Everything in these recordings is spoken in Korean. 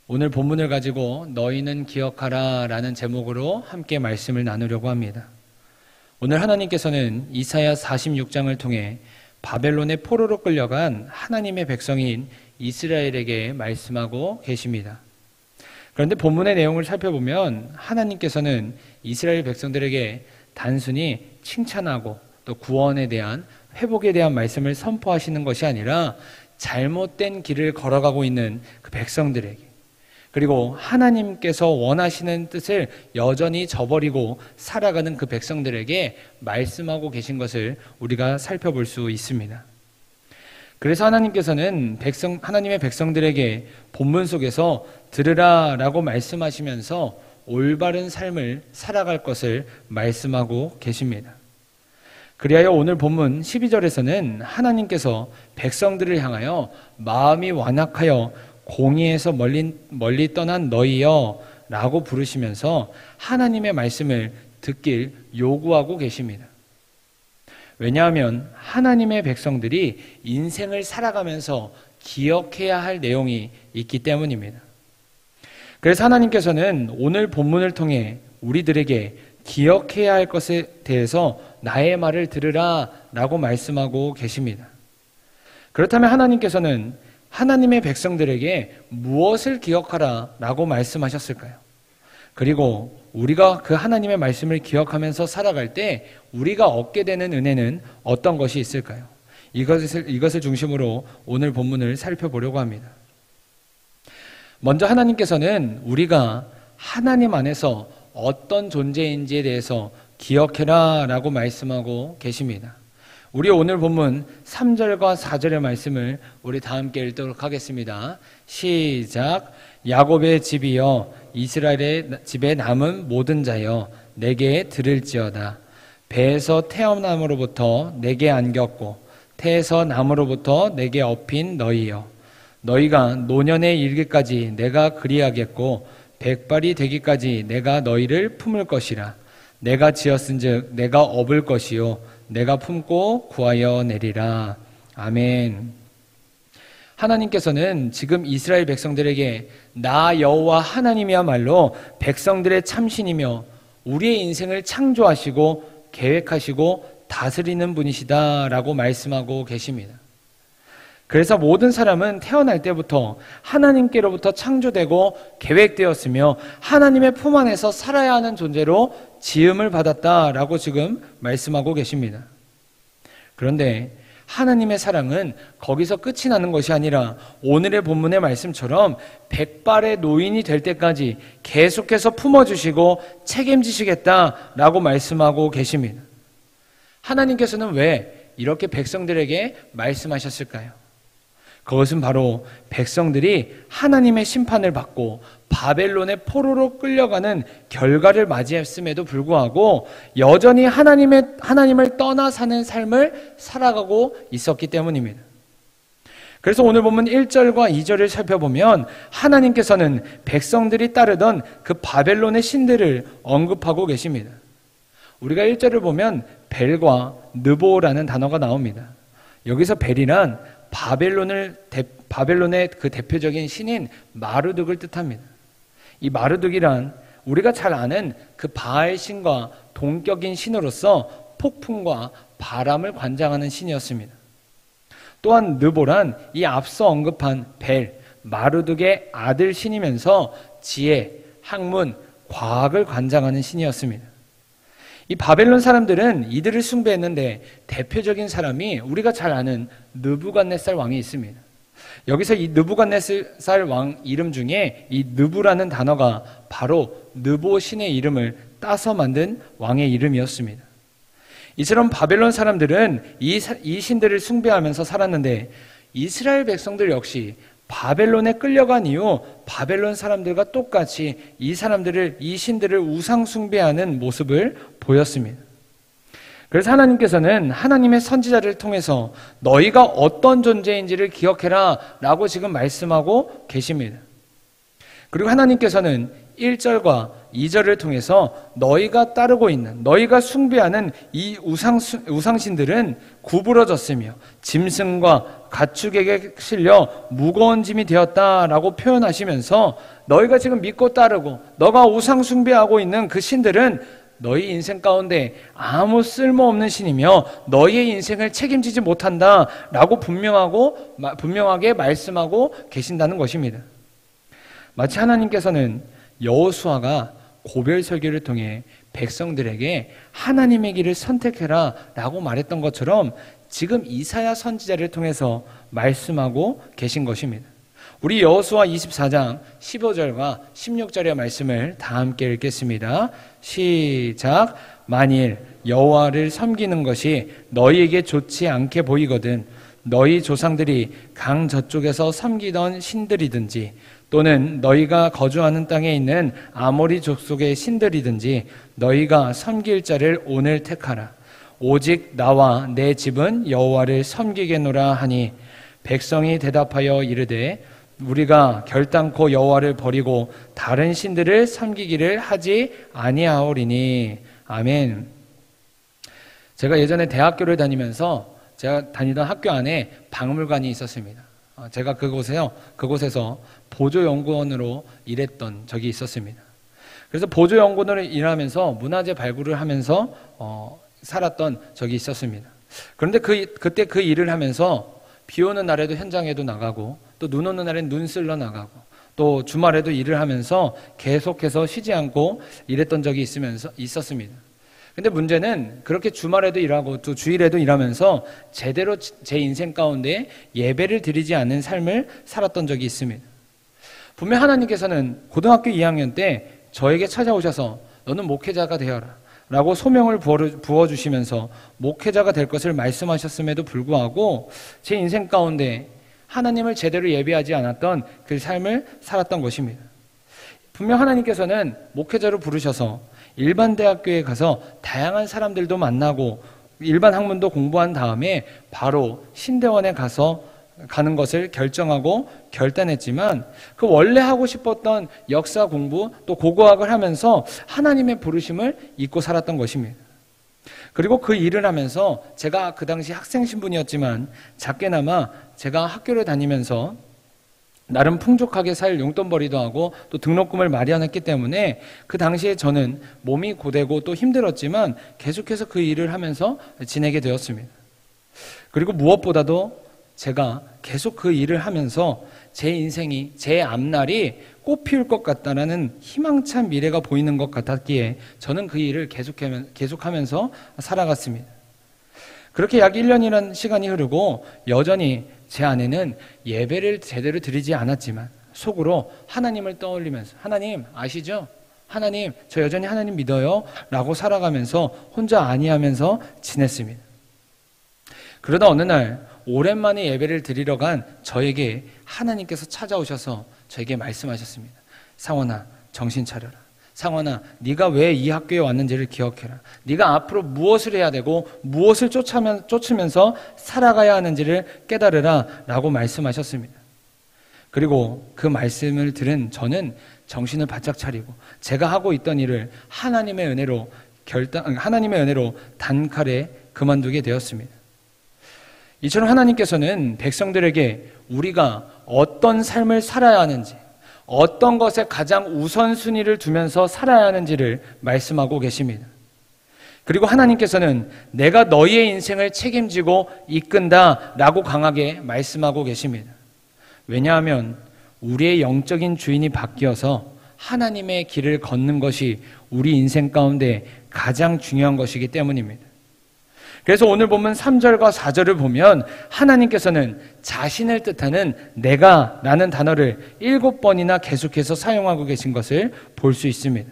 오늘 본문을 가지고 너희는 기억하라 라는 제목으로 함께 말씀을 나누려고 합니다. 오늘 하나님께서는 이사야 46장을 통해 바벨론의 포로로 끌려간 하나님의 백성인 이스라엘에게 말씀하고 계십니다. 그런데 본문의 내용을 살펴보면 하나님께서는 이스라엘 백성들에게 단순히 칭찬하고 또 구원에 대한 회복에 대한 말씀을 선포하시는 것이 아니라 잘못된 길을 걸어가고 있는 그 백성들에게, 그리고 하나님께서 원하시는 뜻을 여전히 저버리고 살아가는 그 백성들에게 말씀하고 계신 것을 우리가 살펴볼 수 있습니다. 그래서 하나님께서는 하나님의 백성들에게 본문 속에서 들으라 라고 말씀하시면서 올바른 삶을 살아갈 것을 말씀하고 계십니다. 그리하여 오늘 본문 12절에서는 하나님께서 백성들을 향하여 마음이 완악하여 공의에서 멀리 떠난 너희여 라고 부르시면서 하나님의 말씀을 듣길 요구하고 계십니다. 왜냐하면 하나님의 백성들이 인생을 살아가면서 기억해야 할 내용이 있기 때문입니다. 그래서 하나님께서는 오늘 본문을 통해 우리들에게 기억해야 할 것에 대해서 나의 말을 들으라 라고 말씀하고 계십니다. 그렇다면 하나님께서는 하나님의 백성들에게 무엇을 기억하라 라고 말씀하셨을까요? 그리고 우리가 그 하나님의 말씀을 기억하면서 살아갈 때 우리가 얻게 되는 은혜는 어떤 것이 있을까요? 이것을 중심으로 오늘 본문을 살펴보려고 합니다. 먼저 하나님께서는 우리가 하나님 안에서 어떤 존재인지에 대해서 기억해라 라고 말씀하고 계십니다. 우리 오늘 본문 3절과 4절의 말씀을 우리 다 함께 읽도록 하겠습니다. 시작. 야곱의 집이여 이스라엘의 집에 남은 모든 자여 내게 들을지어다. 배에서 태어남으로부터 내게 안겼고 태에서 남으로부터 내게 업힌 너희여 너희가 노년에 이르기까지 내가 그리하겠고 백발이 되기까지 내가 너희를 품을 것이라. 내가 지었은즉 내가 업을 것이요 내가 품고 구하여 내리라. 아멘. 하나님께서는 지금 이스라엘 백성들에게 나 여호와 하나님이야말로 백성들의 참신이며 우리의 인생을 창조하시고 계획하시고 다스리는 분이시다라고 말씀하고 계십니다. 그래서 모든 사람은 태어날 때부터 하나님께로부터 창조되고 계획되었으며 하나님의 품 안에서 살아야 하는 존재로 지음을 받았다라고 지금 말씀하고 계십니다. 그런데 하나님의 사랑은 거기서 끝이 나는 것이 아니라 오늘의 본문의 말씀처럼 백발의 노인이 될 때까지 계속해서 품어주시고 책임지시겠다라고 말씀하고 계십니다. 하나님께서는 왜 이렇게 백성들에게 말씀하셨을까요? 그것은 바로 백성들이 하나님의 심판을 받고 바벨론의 포로로 끌려가는 결과를 맞이했음에도 불구하고 여전히 하나님을 떠나 사는 삶을 살아가고 있었기 때문입니다. 그래서 오늘 보면 1절과 2절을 살펴보면 하나님께서는 백성들이 따르던 그 바벨론의 신들을 언급하고 계십니다. 우리가 1절을 보면 벨과 느보라는 단어가 나옵니다. 여기서 벨이란 바벨론의 그 대표적인 신인 마르둑을 뜻합니다. 이 마르둑이란 우리가 잘 아는 그 바알 신과 동격인 신으로서 폭풍과 바람을 관장하는 신이었습니다. 또한 느보란 이 앞서 언급한 벨, 마르둑의 아들 신이면서 지혜, 학문, 과학을 관장하는 신이었습니다. 이 바벨론 사람들은 이들을 숭배했는데 대표적인 사람이 우리가 잘 아는 느부갓네살 왕이 있습니다. 여기서 이 느부갓네살 왕 이름 중에 이 느부라는 단어가 바로 느보 신의 이름을 따서 만든 왕의 이름이었습니다. 이처럼 바벨론 사람들은 이 신들을 숭배하면서 살았는데 이스라엘 백성들 역시 바벨론에 끌려간 이후 바벨론 사람들과 똑같이 이 신들을 우상 숭배하는 모습을 보였습니다. 그래서 하나님께서는 하나님의 선지자를 통해서 너희가 어떤 존재인지를 기억해라 라고 지금 말씀하고 계십니다. 그리고 하나님께서는 1절과 2절을 통해서 너희가 따르고 있는, 너희가 숭배하는 이 우상신들은 구부러졌으며 짐승과 가축에게 실려 무거운 짐이 되었다라고 표현하시면서 너희가 지금 믿고 따르고 너가 우상 숭배하고 있는 그 신들은 너희 인생 가운데 아무 쓸모없는 신이며 너희의 인생을 책임지지 못한다라고 분명하게 말씀하고 계신다는 것입니다. 마치 하나님께서는 여호수아가 고별 설교를 통해 백성들에게 하나님의 길을 선택해라 라고 말했던 것처럼 지금 이사야 선지자를 통해서 말씀하고 계신 것입니다. 우리 여호수아 24장 15절과 16절의 말씀을 다 함께 읽겠습니다. 시작. 만일 여호와를 섬기는 것이 너희에게 좋지 않게 보이거든 너희 조상들이 강 저쪽에서 섬기던 신들이든지 또는 너희가 거주하는 땅에 있는 아모리 족속의 신들이든지 너희가 섬길 자를 오늘 택하라. 오직 나와 내 집은 여호와를 섬기겠노라 하니 백성이 대답하여 이르되 우리가 결단코 여호와를 버리고 다른 신들을 섬기기를 하지 아니하오리니. 아멘. 제가 예전에 대학교를 다니면서 제가 다니던 학교 안에 박물관이 있었습니다. 제가 그곳에서 보조연구원으로 일했던 적이 있었습니다. 그래서 보조연구원으로 일하면서 문화재 발굴을 하면서 살았던 적이 있었습니다. 그런데 그때 그 일을 하면서 비 오는 날에도 현장에도 나가고 또 눈 오는 날엔 눈 쓸러 나가고 또 주말에도 일을 하면서 계속해서 쉬지 않고 일했던 적이 있었습니다. 근데 문제는 그렇게 주말에도 일하고 또 주일에도 일하면서 제대로 제 인생 가운데 예배를 드리지 않는 삶을 살았던 적이 있습니다. 분명 하나님께서는 고등학교 2학년 때 저에게 찾아오셔서 너는 목회자가 되어라 라고 소명을 부어주시면서 목회자가 될 것을 말씀하셨음에도 불구하고 제 인생 가운데 하나님을 제대로 예배하지 않았던 그 삶을 살았던 것입니다. 분명 하나님께서는 목회자로 부르셔서 일반 대학교에 가서 다양한 사람들도 만나고 일반 학문도 공부한 다음에 바로 신대원에 가는 것을 결정하고 결단했지만 그 원래 하고 싶었던 역사 공부 또 고고학을 하면서 하나님의 부르심을 잊고 살았던 것입니다. 그리고 그 일을 하면서 제가 그 당시 학생 신분이었지만 작게나마 제가 학교를 다니면서 나름 풍족하게 살 용돈벌이도 하고 또 등록금을 마련했기 때문에 그 당시에 저는 몸이 고되고 또 힘들었지만 계속해서 그 일을 하면서 지내게 되었습니다. 그리고 무엇보다도 제가 계속 그 일을 하면서 제 인생이, 제 앞날이 꽃피울 것 같다라는 희망찬 미래가 보이는 것 같았기에 저는 그 일을 계속하면서 살아갔습니다. 그렇게 약 1년이라는 시간이 흐르고 여전히 제 안에는 예배를 제대로 드리지 않았지만 속으로 하나님을 떠올리면서 하나님 아시죠? 하나님 저 여전히 하나님 믿어요 라고 살아가면서 혼자 아니하면서 지냈습니다. 그러다 어느 날 오랜만에 예배를 드리러 간 저에게 하나님께서 찾아오셔서 저에게 말씀하셨습니다. 상원아 정신 차려라. 상원아 네가 왜 이 학교에 왔는지를 기억해라. 네가 앞으로 무엇을 해야 되고 무엇을 쫓으면서 살아가야 하는지를 깨달으라 라고 말씀하셨습니다. 그리고 그 말씀을 들은 저는 정신을 바짝 차리고 제가 하고 있던 일을 하나님의 은혜로 단칼에 그만두게 되었습니다. 이처럼 하나님께서는 백성들에게 우리가 어떤 삶을 살아야 하는지, 어떤 것에 가장 우선순위를 두면서 살아야 하는지를 말씀하고 계십니다. 그리고 하나님께서는 내가 너희의 인생을 책임지고 이끈다 라고 강하게 말씀하고 계십니다. 왜냐하면 우리의 영적인 주인이 바뀌어서 하나님의 길을 걷는 것이 우리 인생 가운데 가장 중요한 것이기 때문입니다. 그래서 오늘 보면 3절과 4절을 보면 하나님께서는 자신을 뜻하는 내가 라는 단어를 7번이나 계속해서 사용하고 계신 것을 볼 수 있습니다.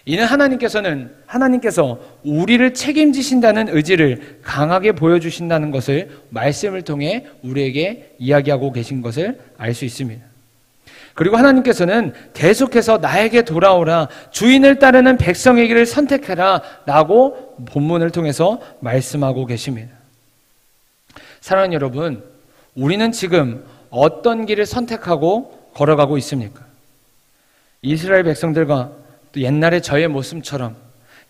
이는 하나님께서 우리를 책임지신다는 의지를 강하게 보여주신다는 것을 말씀을 통해 우리에게 이야기하고 계신 것을 알 수 있습니다. 그리고 하나님께서는 계속해서 나에게 돌아오라, 주인을 따르는 백성의 길을 선택해라 라고 본문을 통해서 말씀하고 계십니다. 사랑하는 여러분, 우리는 지금 어떤 길을 선택하고 걸어가고 있습니까? 이스라엘 백성들과 또 옛날의 저의 모습처럼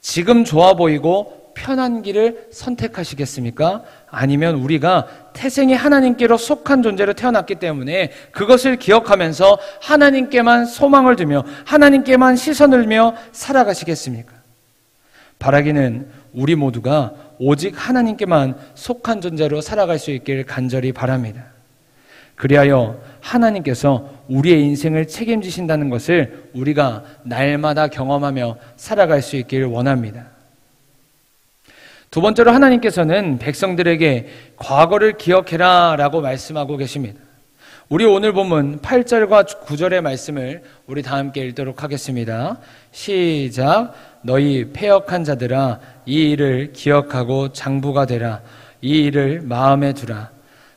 지금 좋아 보이고 편한 길을 선택하시겠습니까? 아니면 우리가 태생이 하나님께로 속한 존재로 태어났기 때문에 그것을 기억하면서 하나님께만 소망을 두며 하나님께만 시선을 두며 살아가시겠습니까? 바라기는 우리 모두가 오직 하나님께만 속한 존재로 살아갈 수 있길 간절히 바랍니다. 그리하여 하나님께서 우리의 인생을 책임지신다는 것을 우리가 날마다 경험하며 살아갈 수 있길 원합니다. 두 번째로 하나님께서는 백성들에게 과거를 기억해라 라고 말씀하고 계십니다. 우리 오늘 본문 8절과 9절의 말씀을 우리 다 함께 읽도록 하겠습니다. 시작. 너희 패역한 자들아 이 일을 기억하고 장부가 되라. 이 일을 마음에 두라.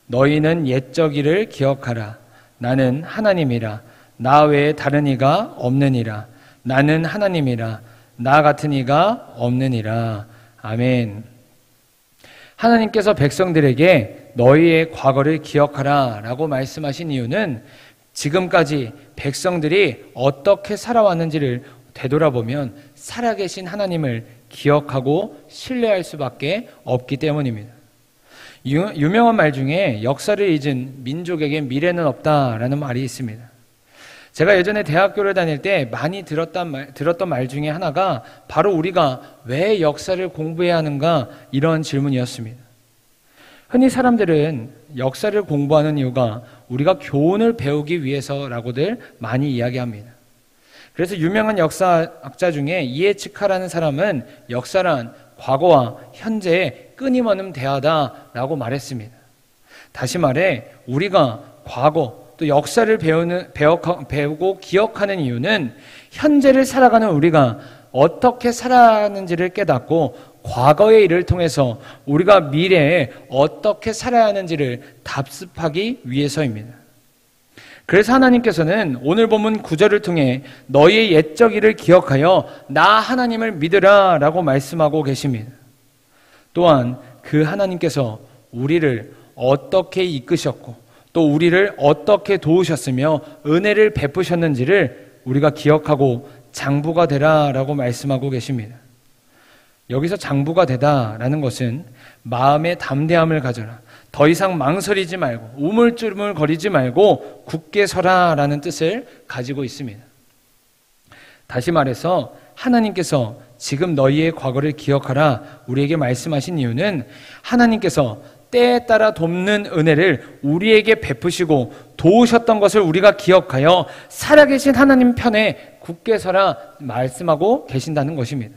너희는 옛적 일을 기억하라. 나는 하나님이라. 나 외에 다른 이가 없느니라. 나는 하나님이라. 나 같은 이가 없느니라. 아멘. 하나님께서 백성들에게 너희의 과거를 기억하라 라고 말씀하신 이유는 지금까지 백성들이 어떻게 살아왔는지를 되돌아보면 살아계신 하나님을 기억하고 신뢰할 수밖에 없기 때문입니다. 유명한 말 중에 역사를 잊은 민족에게 미래는 없다라는 말이 있습니다. 제가 예전에 대학교를 다닐 때 많이 들었던 말 중에 하나가 바로 우리가 왜 역사를 공부해야 하는가 이런 질문이었습니다. 흔히 사람들은 역사를 공부하는 이유가 우리가 교훈을 배우기 위해서라고들 많이 이야기합니다. 그래서 유명한 역사학자 중에 이에츠카라는 사람은 역사란 과거와 현재의 끊임없는 대화다라고 말했습니다. 다시 말해 우리가 과거 또 역사를 배우고 기억하는 이유는 현재를 살아가는 우리가 어떻게 살아가는지를 깨닫고 과거의 일을 통해서 우리가 미래에 어떻게 살아야 하는지를 답습하기 위해서입니다. 그래서 하나님께서는 오늘 본문 9절을 통해 너희의 옛적 일을 기억하여 나 하나님을 믿으라 라고 말씀하고 계십니다. 또한 그 하나님께서 우리를 어떻게 이끄셨고 또 우리를 어떻게 도우셨으며 은혜를 베푸셨는지를 우리가 기억하고 장부가 되라 라고 말씀하고 계십니다. 여기서 장부가 되다라는 것은 마음의 담대함을 가져라. 더 이상 망설이지 말고 우물쭈물거리지 말고 굳게 서라라는 뜻을 가지고 있습니다. 다시 말해서 하나님께서 지금 너희의 과거를 기억하라 우리에게 말씀하신 이유는 하나님께서 때에 따라 돕는 은혜를 우리에게 베푸시고 도우셨던 것을 우리가 기억하여 살아계신 하나님 편에 굳게 서라 말씀하고 계신다는 것입니다.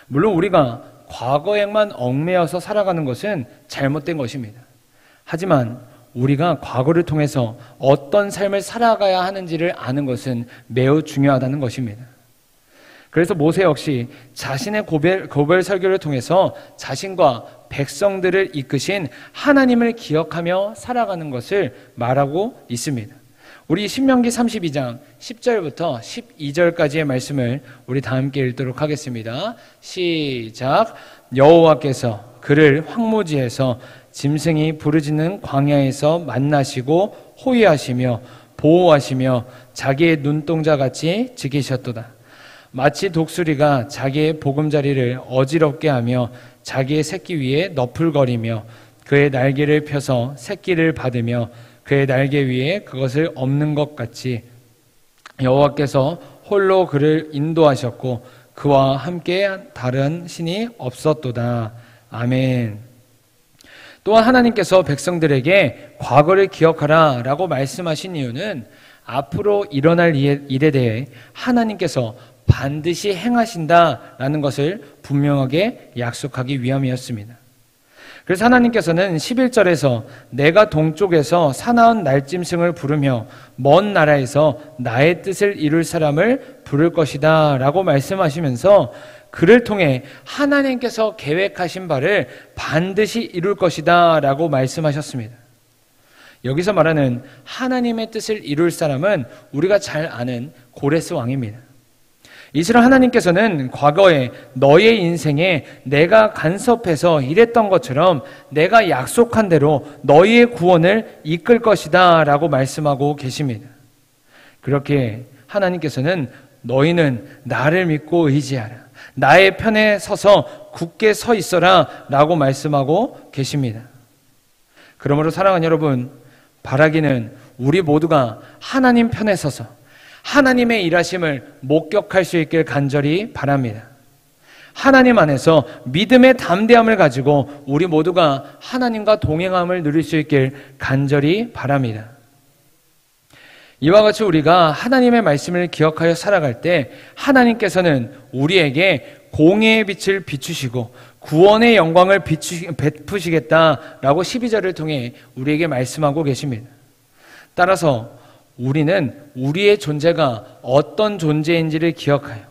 물론 우리가 과거에만 얽매여서 살아가는 것은 잘못된 것입니다. 하지만 우리가 과거를 통해서 어떤 삶을 살아가야 하는지를 아는 것은 매우 중요하다는 것입니다. 그래서 모세 역시 자신의 고별 설교를 통해서 자신과 백성들을 이끄신 하나님을 기억하며 살아가는 것을 말하고 있습니다. 우리 신명기 32장 10절부터 12절까지의 말씀을 우리 다 함께 읽도록 하겠습니다. 시작. 여호와께서 그를 황무지에서 짐승이 부르짖는 광야에서 만나시고 호위하시며 보호하시며 자기의 눈동자같이 지키셨도다. 마치 독수리가 자기의 보금자리를 어지럽게 하며 자기의 새끼 위에 너풀거리며 그의 날개를 펴서 새끼를 받으며 그의 날개 위에 그것을 엎는 것 같이 여호와께서 홀로 그를 인도하셨고 그와 함께 다른 신이 없었도다. 아멘. 또한 하나님께서 백성들에게 과거를 기억하라 라고 말씀하신 이유는 앞으로 일어날 일에 대해 하나님께서 반드시 행하신다라는 것을 분명하게 약속하기 위함이었습니다. 그래서 하나님께서는 11절에서 내가 동쪽에서 사나운 날짐승을 부르며 먼 나라에서 나의 뜻을 이룰 사람을 부를 것이다 라고 말씀하시면서 그를 통해 하나님께서 계획하신 바를 반드시 이룰 것이다 라고 말씀하셨습니다. 여기서 말하는 하나님의 뜻을 이룰 사람은 우리가 잘 아는 고레스 왕입니다. 이스라엘 하나님께서는 과거에 너의 인생에 내가 간섭해서 일했던 것처럼 내가 약속한 대로 너희의 구원을 이끌 것이다 라고 말씀하고 계십니다. 그렇게 하나님께서는 너희는 나를 믿고 의지하라. 나의 편에 서서 굳게 서 있어라 라고 말씀하고 계십니다. 그러므로 사랑하는 여러분, 바라기는 우리 모두가 하나님 편에 서서 하나님의 일하심을 목격할 수 있길 간절히 바랍니다. 하나님 안에서 믿음의 담대함을 가지고 우리 모두가 하나님과 동행함을 누릴 수 있길 간절히 바랍니다. 이와 같이 우리가 하나님의 말씀을 기억하여 살아갈 때 하나님께서는 우리에게 공의의 빛을 비추시고 구원의 영광을 베푸시겠다라고 12절을 통해 우리에게 말씀하고 계십니다. 따라서 우리는 우리의 존재가 어떤 존재인지를 기억하여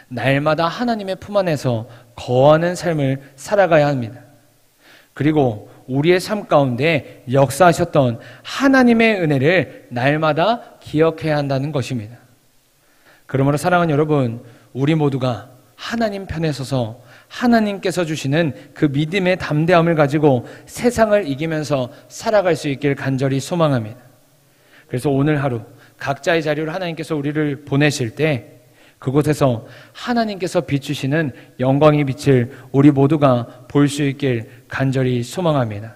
날마다 하나님의 품 안에서 거하는 삶을 살아가야 합니다. 그리고 우리의 삶 가운데 역사하셨던 하나님의 은혜를 날마다 기억해야 한다는 것입니다. 그러므로 사랑하는 여러분, 우리 모두가 하나님 편에 서서 하나님께서 주시는 그 믿음의 담대함을 가지고 세상을 이기면서 살아갈 수 있길 간절히 소망합니다. 그래서 오늘 하루 각자의 자리로 하나님께서 우리를 보내실 때 그곳에서 하나님께서 비추시는 영광의 빛을 우리 모두가 볼 수 있길 간절히 소망합니다.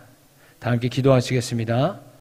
다 함께 기도하시겠습니다.